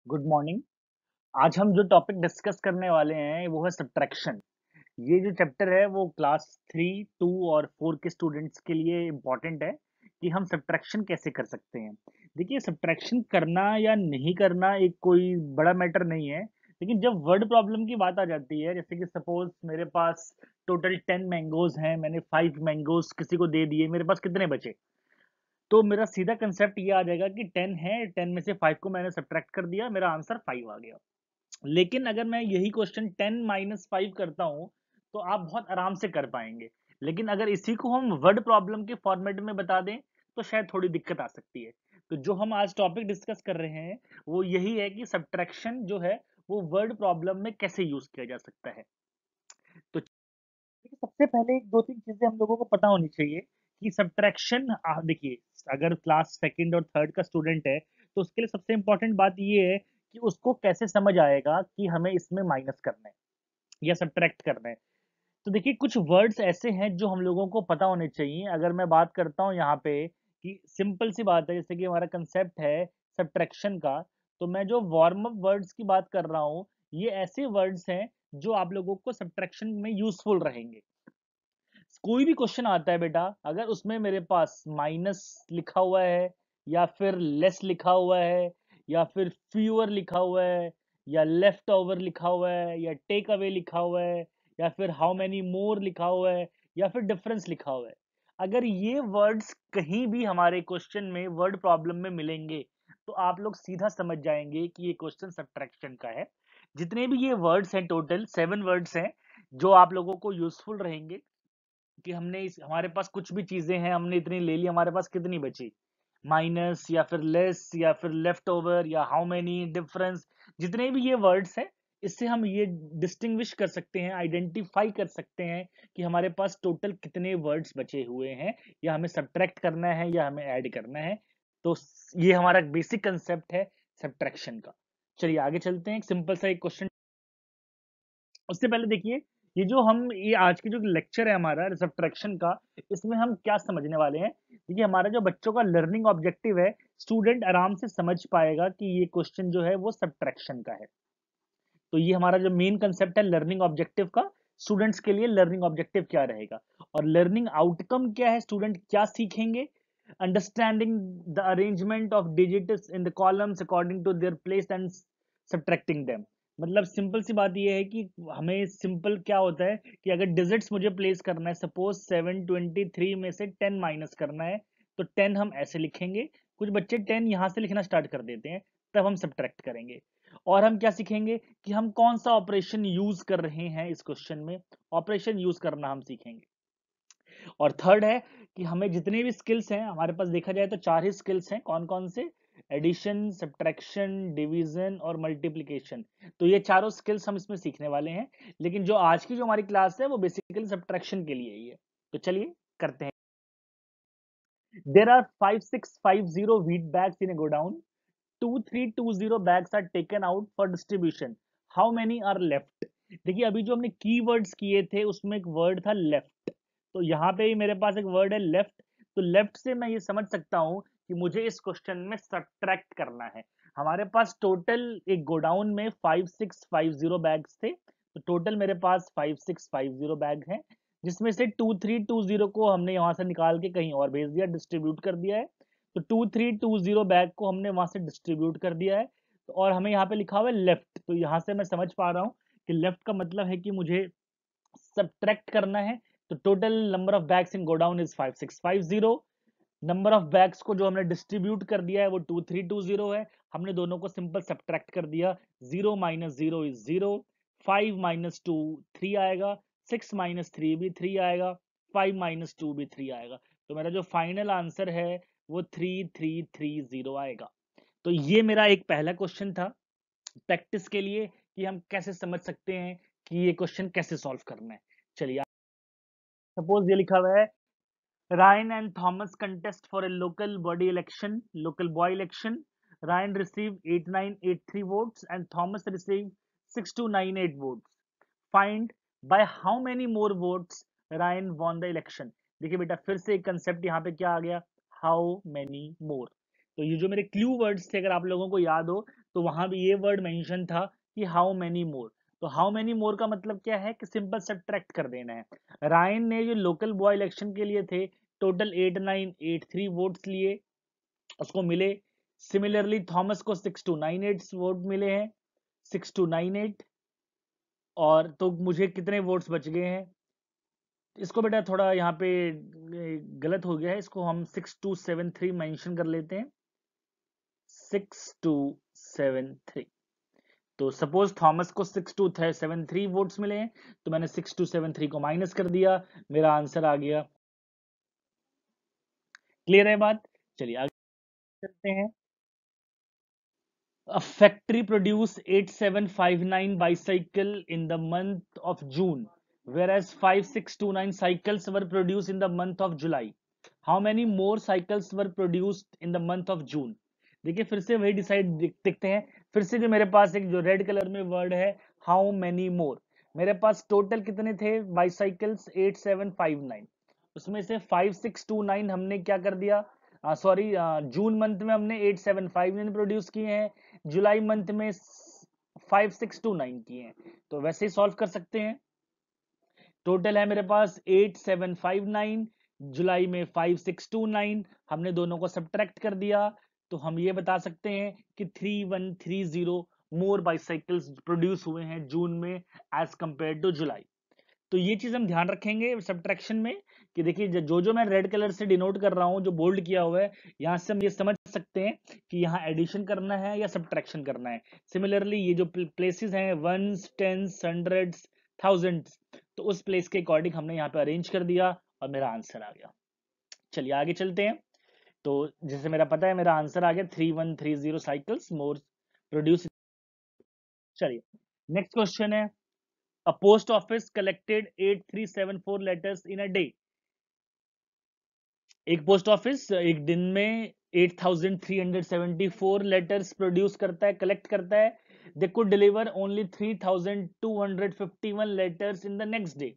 Good morning. आज हम जो टॉपिक डिस्कस करने वाले हैं वो है सब्ट्रैक्शन। ये जो चैप्टर है वो क्लास 3, 2 और 4 के स्टूडेंट्स के लिए इम्पॉर्टेंट है कि हम सब्ट्रैक्शन कैसे कर सकते हैं। देखिए, सब्ट्रैक्शन करना या नहीं करना एक कोई बड़ा मैटर नहीं है, लेकिन जब वर्ड प्रॉब्लम की बात आ जाती है, जैसे कि सपोज मेरे पास टोटल 10 मैंगोज हैं, मैंने 5 मैंगोज किसी को दे दिए, मेरे पास कितने बचे? तो मेरा सीधा कंसेप्ट ये आ जाएगा कि 10 है, 10 में से 5 को मैंने सब्ट्रैक्ट कर दिया, मेरा आंसर 5 आ गया। लेकिन अगर मैं यही क्वेश्चन 10 - 5 करता हूं तो आप बहुत आराम से कर पाएंगे। लेकिन अगर इसी को हम वर्ड प्रॉब्लम के फॉर्मेट में बता दें तो शायद थोड़ी दिक्कत आ सकती है। तो जो हम आज टॉपिक डिस्कस कर रहे हैं वो यही है कि सब्ट्रैक्शन जो है वो वर्ड प्रॉब्लम में कैसे यूज किया जा सकता है। तो सबसे पहले एक दो तीन चीजें हम लोगों को पता होनी चाहिए कि सब्ट्रैक्शन। देखिए, अगर क्लास सेकंड और थर्ड का स्टूडेंट है तो उसके लिए सबसे इंपॉर्टेंट बात ये है कि उसको कैसे समझ आएगा कि हमें इसमें माइनस करना है या सब्ट्रैक्ट करना है। तो देखिए, कुछ वर्ड्स ऐसे हैं जो हम लोगों को पता होने चाहिए। अगर मैं बात करता हूँ यहाँ पे कि सिंपल सी बात है, जैसे कि हमारा कंसेप्ट है सब्ट्रैक्शन का, तो मैं जो वार्म अप वर्ड्स की बात कर रहा हूँ ये ऐसे वर्ड्स हैं जो आप लोगों को सब्ट्रैक्शन में यूजफुल रहेंगे। कोई भी क्वेश्चन आता है बेटा, अगर उसमें मेरे पास माइनस लिखा हुआ है या फिर लेस लिखा हुआ है या फिर फ्यूअर लिखा हुआ है या लेफ्ट ओवर लिखा हुआ है या टेक अवे लिखा हुआ है या फिर हाउ मेनी मोर लिखा हुआ है या फिर डिफरेंस लिखा हुआ है, अगर ये वर्ड्स कहीं भी हमारे क्वेश्चन में वर्ड प्रॉब्लम में मिलेंगे तो आप लोग सीधा समझ जाएंगे कि ये क्वेश्चन सब्ट्रैक्शन का है। जितने भी ये वर्ड्स हैं, टोटल 7 वर्ड्स हैं जो आप लोगों को यूजफुल रहेंगे कि हमने हमारे पास कुछ भी चीजें हैं, हमने इतनी ले ली, हमारे पास कितनी बची? माइनस या फिर लेस या फिर लेफ्ट ओवर या हाउ मेनी, डिफरेंस, जितने भी ये वर्ड्स हैं, इससे हम ये डिस्टिंग्विश कर सकते हैं, आइडेंटिफाई कर सकते हैं कि हमारे पास टोटल कितने वर्ड्स बचे हुए हैं, या हमें सब्ट्रैक्ट करना है या हमें ऐड करना है। तो ये हमारा बेसिक कंसेप्ट है सब्ट्रैक्शन का। चलिए आगे चलते हैं, एक सिंपल सा एक क्वेश्चन। उससे पहले देखिए, ये आज की जो लेक्चर है हमारा सब्ट्रैक्शन का, इसमें हम क्या समझने वाले हैं। देखिए, हमारा जो बच्चों का लर्निंग ऑब्जेक्टिव है, स्टूडेंट आराम से समझ पाएगा कि ये क्वेश्चन जो है वो सब्ट्रैक्शन का है। तो ये हमारा जो मेन कंसेप्ट है लर्निंग ऑब्जेक्टिव का, स्टूडेंट्स के लिए लर्निंग ऑब्जेक्टिव क्या रहेगा और लर्निंग आउटकम क्या है, स्टूडेंट क्या सीखेंगे। Understanding the arrangement of digits in the columns according to their place and subtracting them. मतलब सिंपल सी बात ये है कि हमें सिंपल क्या होता है कि अगर डिजिट्स मुझे प्लेस करना है, सपोज 723 में से 10 माइनस करना है, तो 10 हम ऐसे लिखेंगे। कुछ बच्चे 10 यहाँ से लिखना स्टार्ट कर देते हैं, तब हम सब्ट्रैक्ट करेंगे। और हम क्या सीखेंगे कि हम कौन सा ऑपरेशन यूज कर रहे हैं इस क्वेश्चन में, ऑपरेशन यूज करना हम सीखेंगे। और थर्ड है कि हमें जितने भी स्किल्स हैं, हमारे पास देखा जाए तो 4 ही स्किल्स हैं। कौन कौन से? एडिशन, सब्ट्रैक्शन, डिवीजन और मल्टीप्लिकेशन। तो ये चारों स्किल्स हम इसमें सीखने वाले हैं, लेकिन जो आज की जो हमारी क्लास है वो बेसिकली सब्ट्रैक्शन के लिए ही है। तो चलिए करते हैं। There are 5650 wheat bags in a godown. 2320 bags are taken out for distribution. How many are left? देखिए, अभी जो हमने कीवर्ड्स किए थे उसमें एक वर्ड था लेफ्ट, तो यहाँ पे ही मेरे पास एक वर्ड है लेफ्ट। तो लेफ्ट से मैं ये समझ सकता हूँ कि मुझे इस क्वेश्चन में सब्ट्रैक्ट करना है। हमारे पास टोटल एक गोडाउन में 5650 बैग्स थे, तो टोटल मेरे पास 5650 बैग हैं, जिसमें से 2320 को हमने यहाँ से निकाल के कहीं और भेज दिया, डिस्ट्रीब्यूट कर दिया है। तो 2320 बैग को हमने वहां से डिस्ट्रीब्यूट कर दिया है। तो और हमें यहाँ पे लिखा हुआ है लेफ्ट, तो यहाँ से मैं समझ पा रहा हूँ कि लेफ्ट का मतलब है कि मुझे सब्ट्रैक्ट करना है। तो total number of bags in godown is 5650। Number of bags को जो हमने डिस्ट्रीब्यूट कर दिया है वो 2320 है। हमने दोनों को सिंपल सब्ट्रैक्ट कर दिया। 0 - 0 इज 0, 5 - 2 3 आएगा, 6 - 3 भी 3 आएगा, 5 - 2 भी 3 आएगा। तो मेरा जो फाइनल आंसर है वो 3330 आएगा। तो ये मेरा एक पहला क्वेश्चन था प्रैक्टिस के लिए कि हम कैसे समझ सकते हैं कि ये क्वेश्चन कैसे सॉल्व करना है। चलिए, सपोज ये लिखा हुआ है, Ryan and Thomas contest for a local local boy election. Ryan received 8983 votes and Thomas received 6298 votes. Find by how many more votes Ryan won the election. देखिए बेटा, फिर से एक कंसेप्ट यहाँ पे क्या आ गया, हाउ मेनी मोर। तो ये जो मेरे क्लू वर्ड्स थे अगर आप लोगों को याद हो तो वहां भी ये वर्ड मेंशन था कि हाउ मेनी मोर। तो हाउ मेनी मोर का मतलब क्या है कि सिंपल सब्ट्रैक्ट कर देना है। रायन ने जो लोकल बॉय इलेक्शन के लिए थे टोटल 8983 वोट्स लिए, उसको मिले। सिमिलरली थॉमस को 6298 वोट मिले हैं, 6298। और तो मुझे कितने वोट्स बच गए हैं? इसको बेटा थोड़ा यहाँ पे गलत हो गया है, इसको हम 6273 मेंशन कर लेते हैं, 6273। तो सपोज थॉमस को 6273 वोट्स मिले हैं, तो मैंने 6273 को माइनस कर दिया, मेरा आंसर आ गया। क्लियर है बात? चलिए आगे चलते हैं। A factory produced 8759 bicycle in the month of June, whereas 5629 cycles were produced in the month of July. How many more cycles were produced in the month of June? देखिए फिर से वही डिसाइड देखते हैं। फिर से जो मेरे पास एक जो रेड कलर में वर्ड है हाउ मेनी मोर, मेरे पास टोटल कितने थे बाईसाइकिल्स 8759, उसमें से 5629 हमने क्या कर दिया, सॉरी जून मंथ में हमने 8759 प्रोड्यूस किए हैं, जुलाई मंथ में 5629 किए हैं। तो वैसे ही सॉल्व कर सकते हैं। टोटल है मेरे पास 8759, जुलाई में 5629, हमने दोनों को सब्ट्रैक्ट कर दिया, तो हम ये बता सकते हैं कि 3130 मोर बाइसाइकिल्स प्रोड्यूस हुए हैं जून में एज कंपेयर टू जुलाई। तो ये चीज हम ध्यान रखेंगे सब्ट्रैक्शन में कि देखिए जो जो मैं रेड कलर से डिनोट कर रहा हूं, जो बोल्ड किया हुआ है, यहां से हम ये समझ सकते हैं कि यहाँ एडिशन करना है या सब्ट्रैक्शन करना है। सिमिलरली ये जो प्लेसेस हैं वंस, टेंस, हंड्रेड्स, थाउजेंड्स, तो उस प्लेस के अकॉर्डिंग हमने यहाँ पे अरेंज कर दिया और मेरा आंसर आ गया। चलिए आगे चलते हैं। तो जैसे मेरा पता है मेरा आंसर आ गया 3130 साइकिल्स मोर प्रोड्यूस। चलिए नेक्स्ट क्वेश्चन है, A post office collected 8374 letters in a day. एक पोस्ट ऑफिस एक दिन में 8374 लेटर्स प्रोड्यूस करता है, कलेक्ट करता है। They could deliver only 3251 letters in the next day.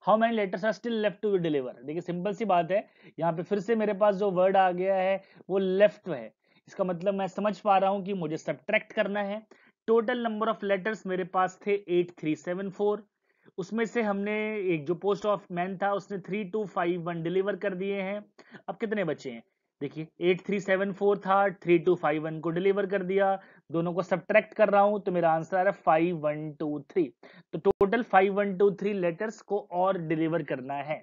How many letters are still left to be deliver? देखिए simple सी बात है, यहाँ पे फिर से मेरे पास जो वर्ड आ गया है वो लेफ्ट है। इसका मतलब मैं समझ पा रहा हूं कि मुझे सब्ट्रैक्ट करना है। टोटल नंबर ऑफ लेटर्स मेरे पास थे 8374, उसमें से हमने एक जो पोस्ट ऑफ मैन था उसने 3251 डिलीवर कर दिए हैं। अब कितने बचे हैं? देखिए 8374 था, 3251 को डिलीवर कर दिया, दोनों को सब्ट्रैक्ट कर रहा हूं तो मेरा आंसर आ रहा है 5123। तो टोटल 5123 लेटर्स को और डिलीवर करना है।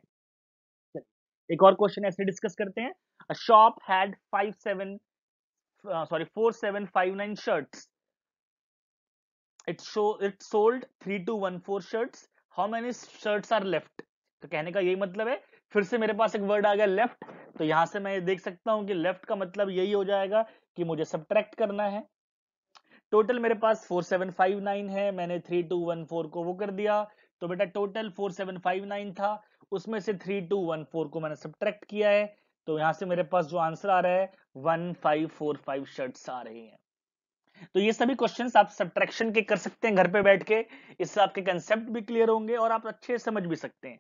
एक और क्वेश्चन ऐसे डिस्कस करते हैं। A shop had 4759 shirts, it sold 3214 shirts. How many shirts are left? तो कहने का यही मतलब है, फिर से मेरे पास एक वर्ड आ गया लेफ्ट, तो यहां से मैं देख सकता हूं कि लेफ्ट का मतलब यही हो जाएगा कि मुझे सब्ट्रैक्ट करना है। टोटल मेरे पास 4759 है, मैंने 3214 को वो कर दिया, तो बेटा टोटल 4759 था, उसमें से 3214 को मैंने सब्ट्रैक्ट किया है, तो यहां से मेरे पास जो आंसर आ रहा है 1545 शर्ट्स आ रही हैं। तो ये सभी क्वेश्चंस आप सब्ट्रैक्शन के कर सकते हैं घर पे बैठ के, इससे आपके कंसेप्ट भी क्लियर होंगे और आप अच्छे से समझ भी सकते हैं।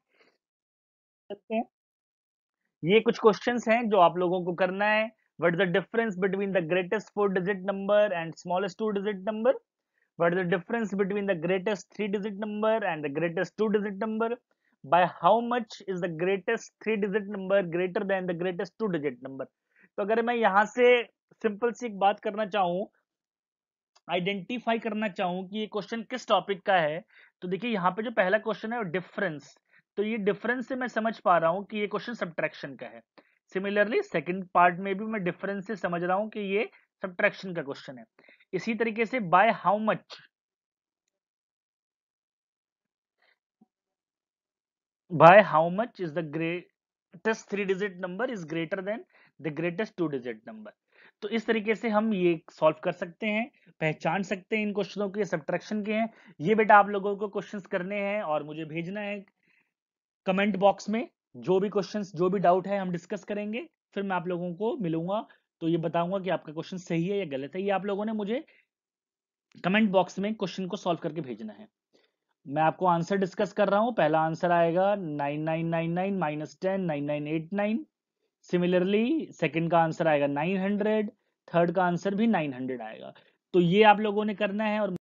ये कुछ क्वेश्चंस हैं जो आप लोगों को करना है। What is the difference between the greatest 4 digit number and smallest 2 digit number? What is the difference between the greatest 3 digit number and the greatest 2 digit number? By how much is the greatest 3 digit number greater than the greatest 2 digit number? तो अगर मैं यहां से simple सी एक बात करना चाहूं, identify करना चाहूं कि ये क्वेश्चन किस टॉपिक का है, तो देखिए यहाँ पे जो पहला क्वेश्चन है डिफरेंस, तो ये डिफरेंस से मैं समझ पा रहा हूं कि ये क्वेश्चन सब्ट्रैक्शन का है। सिमिलरली सेकंड पार्ट में भी मैं डिफरेंस से समझ रहा हूं कि ये सब्ट्रैक्शन का क्वेश्चन है। इसी तरीके से by how much, by how much is the greatest 3 digit number is greater than the greatest 2 digit number. तो इस तरीके से हम ये सॉल्व कर सकते हैं, पहचान सकते हैं इन क्वेश्चनों के, सब्ट्रैक्शन के हैं। ये बेटा आप लोगों को क्वेश्चंस करने हैं और मुझे भेजना है कमेंट बॉक्स में। जो भी क्वेश्चंस जो भी डाउट है हम डिस्कस करेंगे, फिर मैं आप लोगों को मिलूंगा तो ये बताऊंगा कि आपका क्वेश्चन सही है या गलत है। ये आप लोगों ने मुझे कमेंट बॉक्स में क्वेश्चन को सॉल्व करके भेजना है। मैं आपको आंसर डिस्कस कर रहा हूं। पहला आंसर आएगा 9999 माइनस 10 9989। सिमिलरली सेकंड का आंसर आएगा 900, थर्ड का आंसर भी 900 आएगा। तो ये आप लोगों ने करना है। और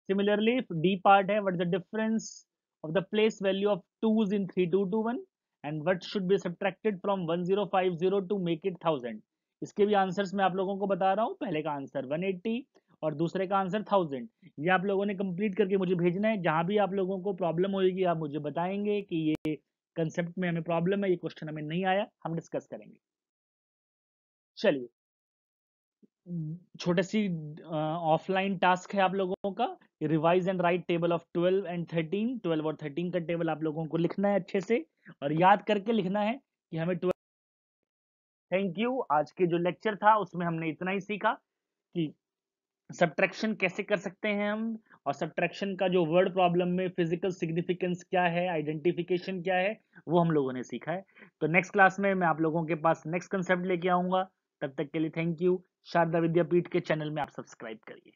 सिमिलरली डी पार्ट है, what the difference of the place value of twos in 3221 and what should be subtracted from 1050 to make it 1000। इसके भी आंसर्स मैं आप लोगों को बता रहा हूँ। पहले का आंसर 180 और दूसरे का आंसर 1000। ये आप लोगों ने कंप्लीट करके मुझे भेजना है। जहां भी आप लोगों को प्रॉब्लम होगी आप मुझे बताएंगे कि ये कंसेप्ट में हमें प्रॉब्लम है, ये क्वेश्चन हमें नहीं आया, हम डिस्कस करेंगे। चलिए, छोटे सी ऑफलाइन टास्क है आप लोगों का। Revise and right table of 12 and 13। 12 और 13 का टेबल आप लोगों को लिखना है अच्छे से और याद करके लिखना है कि हमें 12। Thank you. आज के जो लेक्चर था उसमें हमने इतना ही सीखा कि सब्ट्रैक्शन कैसे कर सकते हैं हम, और सब्ट्रैक्शन का जो वर्ड प्रॉब्लम में फिजिकल सिग्निफिकेंस क्या है, आइडेंटिफिकेशन क्या है, वो हम लोगों ने सीखा है। तो नेक्स्ट क्लास में मैं आप लोगों के पास नेक्स्ट कंसेप्ट लेके आऊंगा। तब तक के लिए थैंक यू। शारदा विद्यापीठ के चैनल में आप सब्सक्राइब करिए।